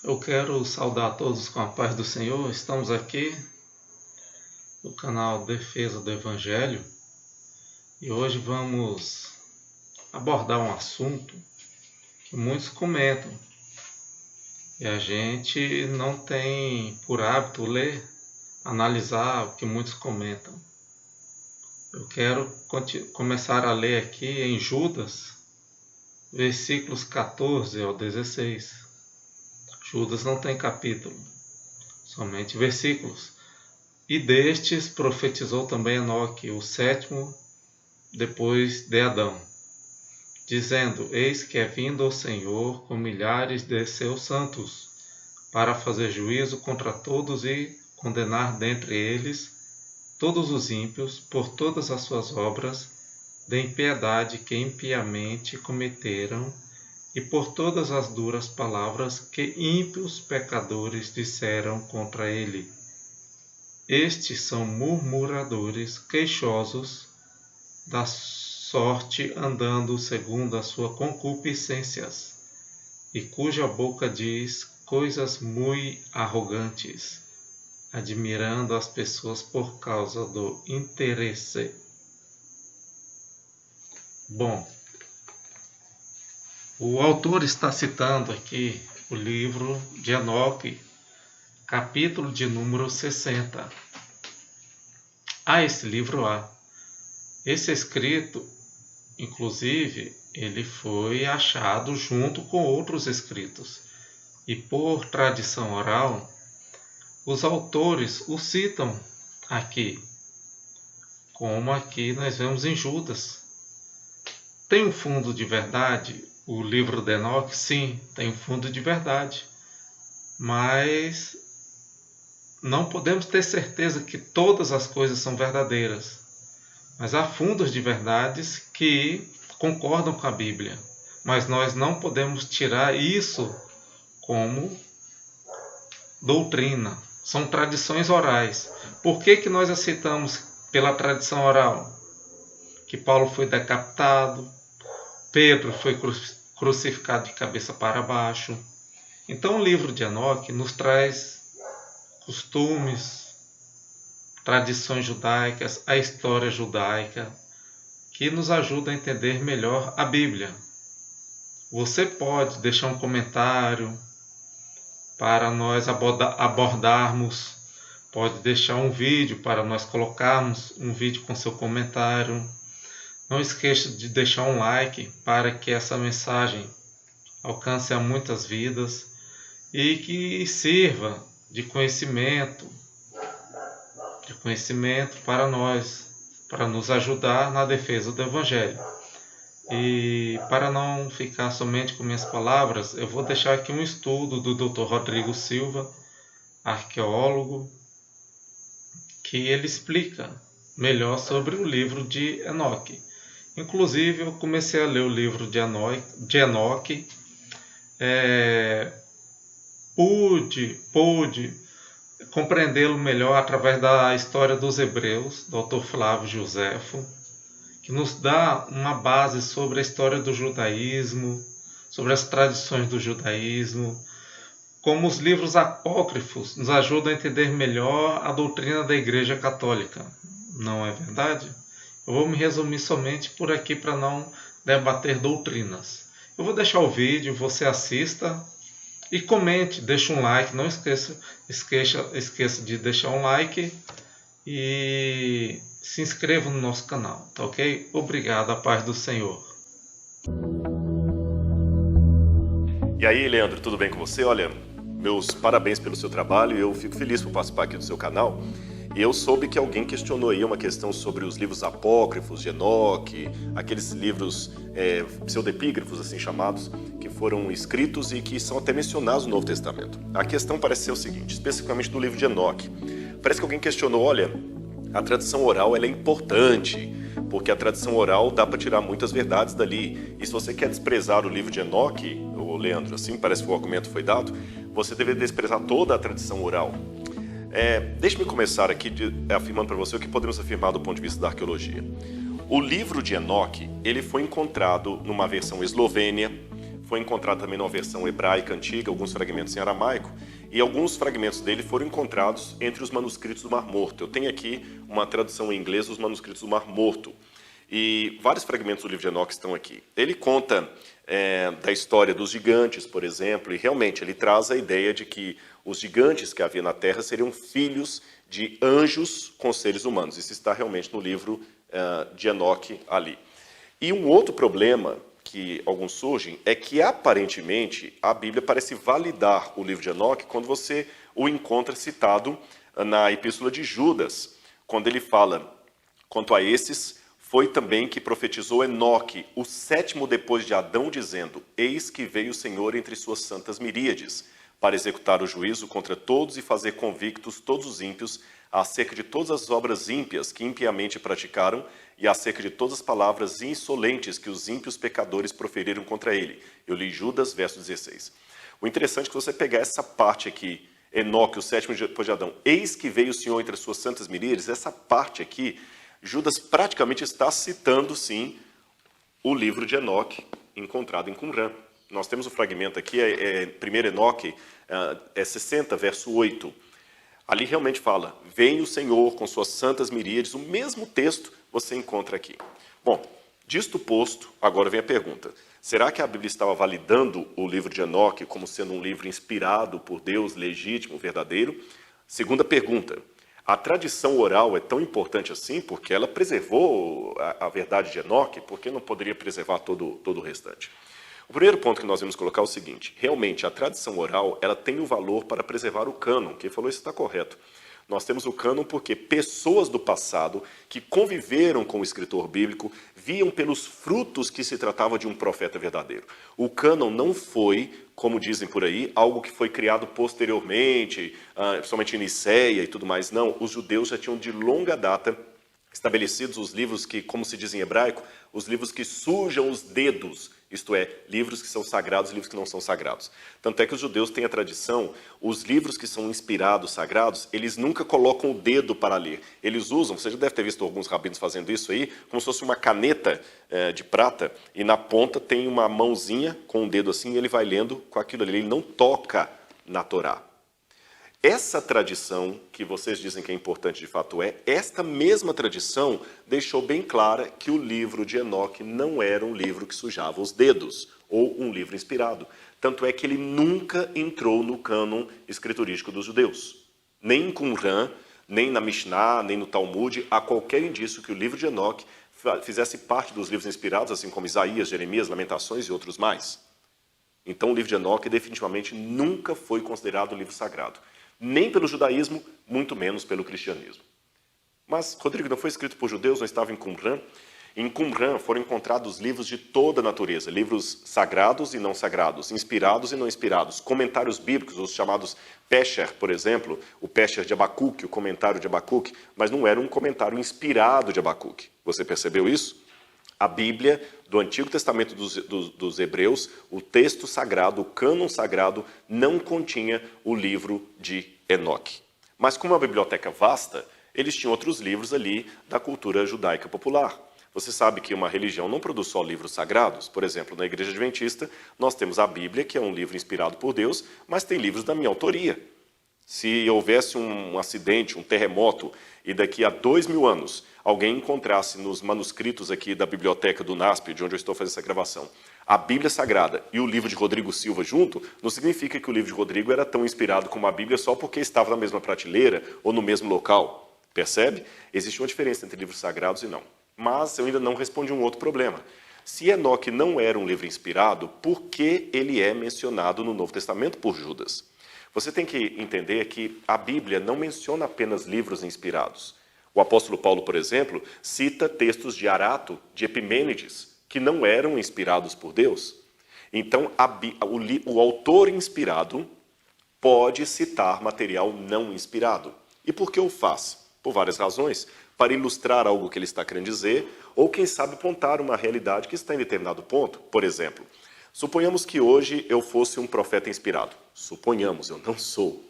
Eu quero saudar a todos com a paz do Senhor. Estamos aqui no canal Defesa do Evangelho e hoje vamos abordar um assunto que muitos comentam e a gente não tem por hábito ler, analisar o que muitos comentam. Eu quero começar a ler aqui em Judas, versículos 14 ao 16. Judas não tem capítulo, somente versículos. E destes profetizou também Enoque, o sétimo depois de Adão, dizendo: Eis que é vindo o Senhor com milhares de seus santos, para fazer juízo contra todos e condenar dentre eles todos os ímpios por todas as suas obras de impiedade que impiamente cometeram e por todas as duras palavras que ímpios pecadores disseram contra ele. Estes são murmuradores, queixosos da sorte, andando segundo as suas concupiscências, e cuja boca diz coisas muito arrogantes, admirando as pessoas por causa do interesse. Bom, o autor está citando aqui o livro de Enoque, capítulo de número 60. Esse livro há. Esse escrito, inclusive, ele foi achado junto com outros escritos. E por tradição oral, os autores o citam aqui, como aqui nós vemos em Judas. Tem um fundo de verdade? O livro de Enoque, sim, tem um fundo de verdade. Mas não podemos ter certeza que todas as coisas são verdadeiras. Mas há fundos de verdades que concordam com a Bíblia. Mas nós não podemos tirar isso como doutrina. São tradições orais. Por que nós aceitamos pela tradição oral? Que Paulo foi decapitado, Pedro foi crucificado de cabeça para baixo. Então o livro de Enoque nos traz costumes, tradições judaicas, a história judaica, que nos ajuda a entender melhor a Bíblia. Você pode deixar um comentário para nós abordarmos, pode deixar um vídeo para nós colocarmos um vídeo com seu comentário. Não esqueça de deixar um like para que essa mensagem alcance a muitas vidas e que sirva de conhecimento para nós, para nos ajudar na defesa do Evangelho. E para não ficar somente com minhas palavras, eu vou deixar aqui um estudo do Dr. Rodrigo Silva, arqueólogo, que ele explica melhor sobre o livro de Enoque. Inclusive, eu comecei a ler o livro de Enoque, pude compreendê-lo melhor através da história dos Hebreus, do autor Flávio Joséfo, que nos dá uma base sobre a história do judaísmo, sobre as tradições do judaísmo, como os livros apócrifos nos ajudam a entender melhor a doutrina da Igreja Católica. Não é verdade? Eu vou me resumir somente por aqui para não debater doutrinas. Eu vou deixar o vídeo, você assista e comente, deixe um like. Não esqueça de deixar um like e se inscreva no nosso canal, tá ok? Obrigado, a paz do Senhor. E aí, Leandro, tudo bem com você? Olha, meus parabéns pelo seu trabalho, eu fico feliz por participar aqui do seu canal. E eu soube que alguém questionou aí uma questão sobre os livros apócrifos de Enoque, aqueles livros pseudepígrafos, assim chamados, que foram escritos e que são até mencionados no Novo Testamento. A questão parece ser o seguinte, especificamente do livro de Enoque. Parece que alguém questionou, olha, a tradição oral ela é importante, porque a tradição oral dá para tirar muitas verdades dali. E se você quer desprezar o livro de Enoque, ô Leandro, assim parece que o argumento foi dado, você deve desprezar toda a tradição oral. Deixe-me começar aqui afirmando para você o que podemos afirmar do ponto de vista da arqueologia. O livro de Enoque, ele foi encontrado numa versão eslovênia, foi encontrado também numa versão hebraica antiga, alguns fragmentos em aramaico, e alguns fragmentos dele foram encontrados entre os manuscritos do Mar Morto. Eu tenho aqui uma tradução em inglês dos manuscritos do Mar Morto, e vários fragmentos do livro de Enoque estão aqui. Ele conta da história dos gigantes, por exemplo, e realmente ele traz a ideia de que os gigantes que havia na Terra seriam filhos de anjos com seres humanos. Isso está realmente no livro de Enoque ali. E um outro problema que alguns surgem é que, aparentemente, a Bíblia parece validar o livro de Enoque quando você o encontra citado na Epístola de Judas, quando ele fala, quanto a esses, foi também que profetizou Enoque, o 7º depois de Adão, dizendo, eis que veio o Senhor entre suas santas miríades, para executar o juízo contra todos e fazer convictos todos os ímpios acerca de todas as obras ímpias que impiamente praticaram e acerca de todas as palavras insolentes que os ímpios pecadores proferiram contra ele. Eu li Judas, verso 16. O interessante é que você pegar essa parte aqui, Enoque, o 7º depois de Adão, eis que veio o Senhor entre as suas santas miríades, essa parte aqui, Judas praticamente está citando, sim, o livro de Enoque, encontrado em Qumran. Nós temos um fragmento aqui, 1 Enoque, 60, verso 8. Ali realmente fala, vem o Senhor com suas santas miríades, o mesmo texto você encontra aqui. Bom, disto posto, agora vem a pergunta. Será que a Bíblia estava validando o livro de Enoque como sendo um livro inspirado por Deus, legítimo, verdadeiro? Segunda pergunta, a tradição oral é tão importante assim porque ela preservou a verdade de Enoque, por que não poderia preservar todo o restante? O primeiro ponto que nós vamos colocar é o seguinte, realmente a tradição oral ela tem o valor para preservar o cânon, quem falou isso está correto. Nós temos o cânon porque pessoas do passado que conviveram com o escritor bíblico viam pelos frutos que se tratava de um profeta verdadeiro. O cânon não foi, como dizem por aí, algo que foi criado posteriormente, somente em Niceia e tudo mais. Não, os judeus já tinham de longa data estabelecidos os livros que, como se diz em hebraico, os livros que sujam os dedos, isto é, livros que são sagrados e livros que não são sagrados. Tanto é que os judeus têm a tradição, os livros que são inspirados, sagrados, eles nunca colocam o dedo para ler. Eles usam, você já deve ter visto alguns rabinos fazendo isso aí, como se fosse uma caneta de prata, e na ponta tem uma mãozinha com um dedo assim, e ele vai lendo com aquilo ali, ele não toca na Torá. Essa tradição, que vocês dizem que é importante, de fato esta mesma tradição deixou bem clara que o livro de Enoque não era um livro que sujava os dedos, ou um livro inspirado. Tanto é que ele nunca entrou no cânon escriturístico dos judeus. Nem em Qumran, nem na Mishnah, nem no Talmud, há qualquer indício que o livro de Enoque fizesse parte dos livros inspirados, assim como Isaías, Jeremias, Lamentações e outros mais. Então o livro de Enoque definitivamente nunca foi considerado um livro sagrado. Nem pelo judaísmo, muito menos pelo cristianismo. Mas, Rodrigo, não foi escrito por judeus, não estava em Qumran? Em Qumran foram encontrados livros de toda a natureza, livros sagrados e não sagrados, inspirados e não inspirados, comentários bíblicos, os chamados Pesher, por exemplo, o Pesher de Abacuque, o comentário de Abacuque, mas não era um comentário inspirado de Abacuque. Você percebeu isso? A Bíblia do Antigo Testamento dos Hebreus, o texto sagrado, o cânon sagrado, não continha o livro de Enoque. Mas como uma biblioteca vasta, eles tinham outros livros ali da cultura judaica popular. Você sabe que uma religião não produz só livros sagrados. Por exemplo, na Igreja Adventista, nós temos a Bíblia, que é um livro inspirado por Deus, mas tem livros da minha autoria. Se houvesse um acidente, um terremoto, e daqui a 2000 anos alguém encontrasse nos manuscritos aqui da biblioteca do NASP, de onde eu estou fazendo essa gravação, a Bíblia Sagrada e o livro de Rodrigo Silva junto, não significa que o livro de Rodrigo era tão inspirado como a Bíblia só porque estava na mesma prateleira ou no mesmo local. Percebe? Existe uma diferença entre livros sagrados e não. Mas eu ainda não respondi um outro problema. Se Enoque não era um livro inspirado, por que ele é mencionado no Novo Testamento por Judas? Você tem que entender que a Bíblia não menciona apenas livros inspirados. O apóstolo Paulo, por exemplo, cita textos de Arato, de Epimênides, que não eram inspirados por Deus. Então, o autor inspirado pode citar material não inspirado. E por que o faz? Por várias razões. Para ilustrar algo que ele está querendo dizer, ou quem sabe apontar uma realidade que está em determinado ponto. Por exemplo, suponhamos que hoje eu fosse um profeta inspirado. Suponhamos, eu não sou.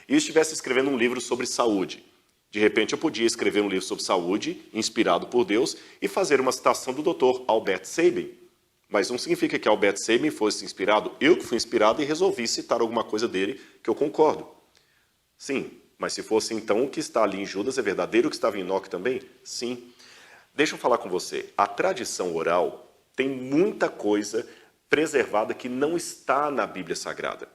E estivesse escrevendo um livro sobre saúde. De repente eu podia escrever um livro sobre saúde, inspirado por Deus, e fazer uma citação do Dr. Albert Sabin, Mas não significa que Albert Sabin fosse inspirado. Eu que fui inspirado e resolvi citar alguma coisa dele que eu concordo. Sim, mas se fosse então o que está ali em Judas é verdadeiro, o que estava em Enoque também? Sim. Deixa eu falar com você. A tradição oral tem muita coisa preservada que não está na Bíblia Sagrada.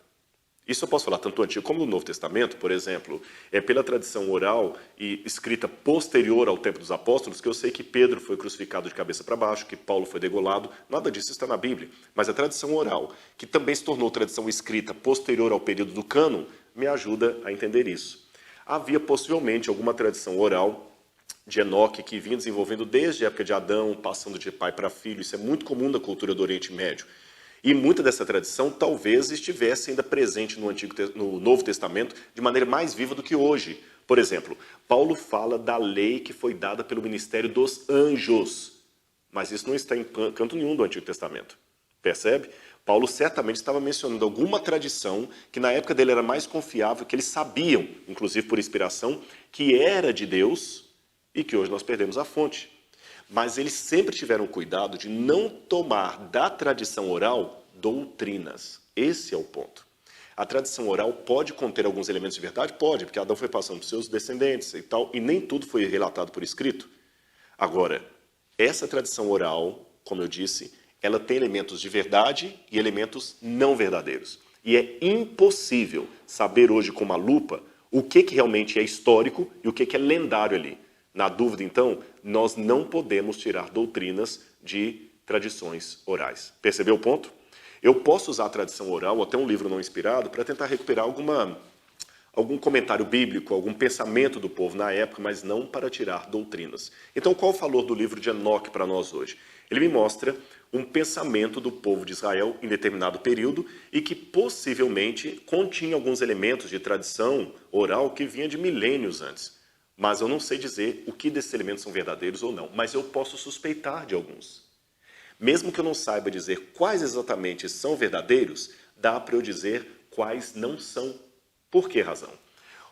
Isso eu posso falar tanto no Antigo como no Novo Testamento, por exemplo, é pela tradição oral e escrita posterior ao tempo dos apóstolos que eu sei que Pedro foi crucificado de cabeça para baixo, que Paulo foi degolado, nada disso está na Bíblia. Mas a tradição oral, que também se tornou tradição escrita posterior ao período do cânon, me ajuda a entender isso. Havia possivelmente alguma tradição oral de Enoque que vinha desenvolvendo desde a época de Adão, passando de pai para filho, isso é muito comum na cultura do Oriente Médio. E muita dessa tradição talvez estivesse ainda presente no Novo Testamento de maneira mais viva do que hoje. Por exemplo, Paulo fala da lei que foi dada pelo ministério dos anjos, mas isso não está em canto nenhum do Antigo Testamento. Percebe? Paulo certamente estava mencionando alguma tradição que na época dele era mais confiável, que eles sabiam, inclusive por inspiração, que era de Deus e que hoje nós perdemos a fonte. Mas eles sempre tiveram cuidado de não tomar da tradição oral doutrinas. Esse é o ponto. A tradição oral pode conter alguns elementos de verdade? Pode, porque Adão foi passando para os seus descendentes e tal, e nem tudo foi relatado por escrito. Agora, essa tradição oral, como eu disse, ela tem elementos de verdade e elementos não verdadeiros. E é impossível saber hoje com uma lupa o que realmente é histórico e o que é lendário ali. Na dúvida, então, nós não podemos tirar doutrinas de tradições orais. Percebeu o ponto? Eu posso usar a tradição oral, ou até um livro não inspirado, para tentar recuperar algum comentário bíblico, algum pensamento do povo na época, mas não para tirar doutrinas. Então, qual o valor do livro de Enoque para nós hoje? Ele me mostra um pensamento do povo de Israel em determinado período e que possivelmente continha alguns elementos de tradição oral que vinha de milênios antes. Mas eu não sei dizer o que desses elementos são verdadeiros ou não, mas eu posso suspeitar de alguns. Mesmo que eu não saiba dizer quais exatamente são verdadeiros, dá para eu dizer quais não são. Por que razão?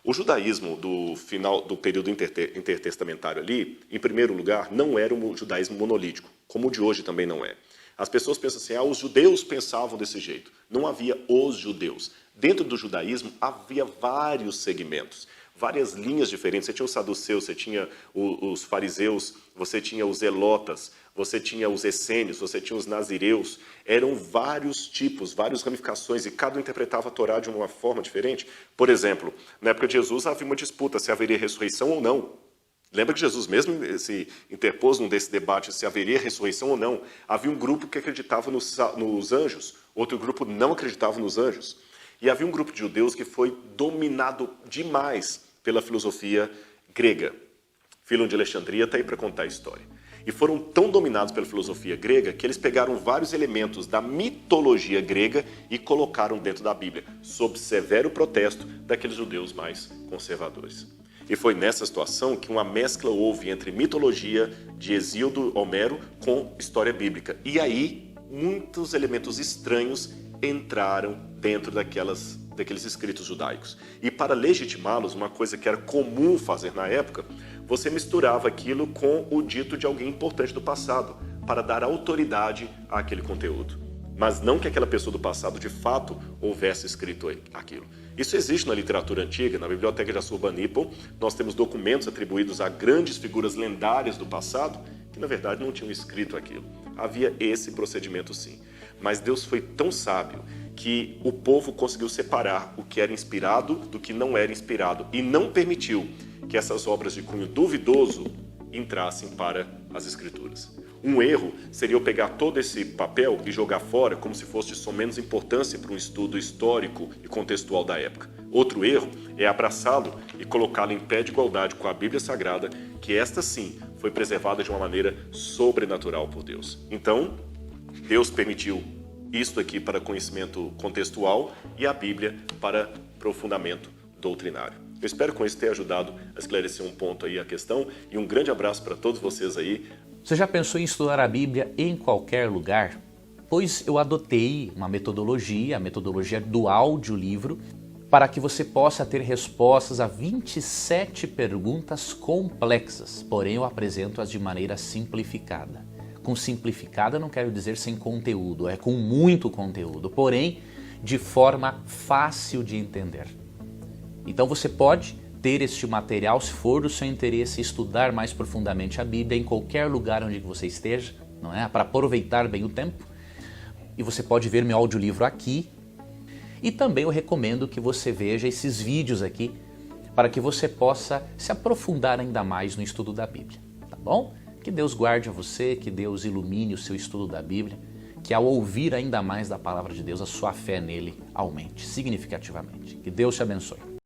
O judaísmo do final do período intertestamentário ali, em primeiro lugar, não era um judaísmo monolítico, como o de hoje também não é. As pessoas pensam assim, os judeus pensavam desse jeito. Não havia os judeus. Dentro do judaísmo havia vários segmentos. Várias linhas diferentes. Você tinha os saduceus, você tinha os fariseus, você tinha os zelotas, você tinha os essênios, você tinha os nazireus. Eram vários tipos, várias ramificações, e cada um interpretava a Torá de uma forma diferente. Por exemplo, na época de Jesus havia uma disputa se haveria ressurreição ou não. Lembra que Jesus mesmo se interpôs num desse debate se haveria ressurreição ou não? Havia um grupo que acreditava nos anjos, outro grupo não acreditava nos anjos. E havia um grupo de judeus que foi dominado demais pela filosofia grega. Filon de Alexandria está aí para contar a história. E foram tão dominados pela filosofia grega que eles pegaram vários elementos da mitologia grega e colocaram dentro da Bíblia, sob severo protesto daqueles judeus mais conservadores. E foi nessa situação que uma mescla houve entre mitologia de Hesíodo, Homero, com história bíblica. E aí, muitos elementos estranhos entraram dentro daqueles escritos judaicos. E para legitimá-los, uma coisa que era comum fazer na época, você misturava aquilo com o dito de alguém importante do passado, para dar autoridade àquele conteúdo. Mas não que aquela pessoa do passado, de fato, houvesse escrito aquilo. Isso existe na literatura antiga. Na biblioteca de Assurbanipal, nós temos documentos atribuídos a grandes figuras lendárias do passado, que na verdade não tinham escrito aquilo. Havia esse procedimento sim. Mas Deus foi tão sábio que o povo conseguiu separar o que era inspirado do que não era inspirado e não permitiu que essas obras de cunho duvidoso entrassem para as Escrituras. Um erro seria eu pegar todo esse papel e jogar fora como se fosse de só menos importância para um estudo histórico e contextual da época. Outro erro é abraçá-lo e colocá-lo em pé de igualdade com a Bíblia Sagrada, que esta sim foi preservada de uma maneira sobrenatural por Deus. Então, Deus permitiu isto aqui para conhecimento contextual e a Bíblia para aprofundamento doutrinário. Eu espero com isso ter ajudado a esclarecer um ponto aí a questão e um grande abraço para todos vocês aí. Você já pensou em estudar a Bíblia em qualquer lugar? Pois eu adotei uma metodologia, a metodologia do audiolivro, para que você possa ter respostas a 27 perguntas complexas, porém eu apresento-as de maneira simplificada. com simplificado eu não quero dizer sem conteúdo, é com muito conteúdo, porém de forma fácil de entender. Então você pode ter este material, se for do seu interesse, estudar mais profundamente a Bíblia em qualquer lugar onde você esteja, não é? Para aproveitar bem o tempo. E você pode ver meu audiolivro aqui. E também eu recomendo que você veja esses vídeos aqui para que você possa se aprofundar ainda mais no estudo da Bíblia, tá bom? Que Deus guarde a você, que Deus ilumine o seu estudo da Bíblia, que ao ouvir ainda mais da palavra de Deus, a sua fé nele aumente significativamente. Que Deus te abençoe.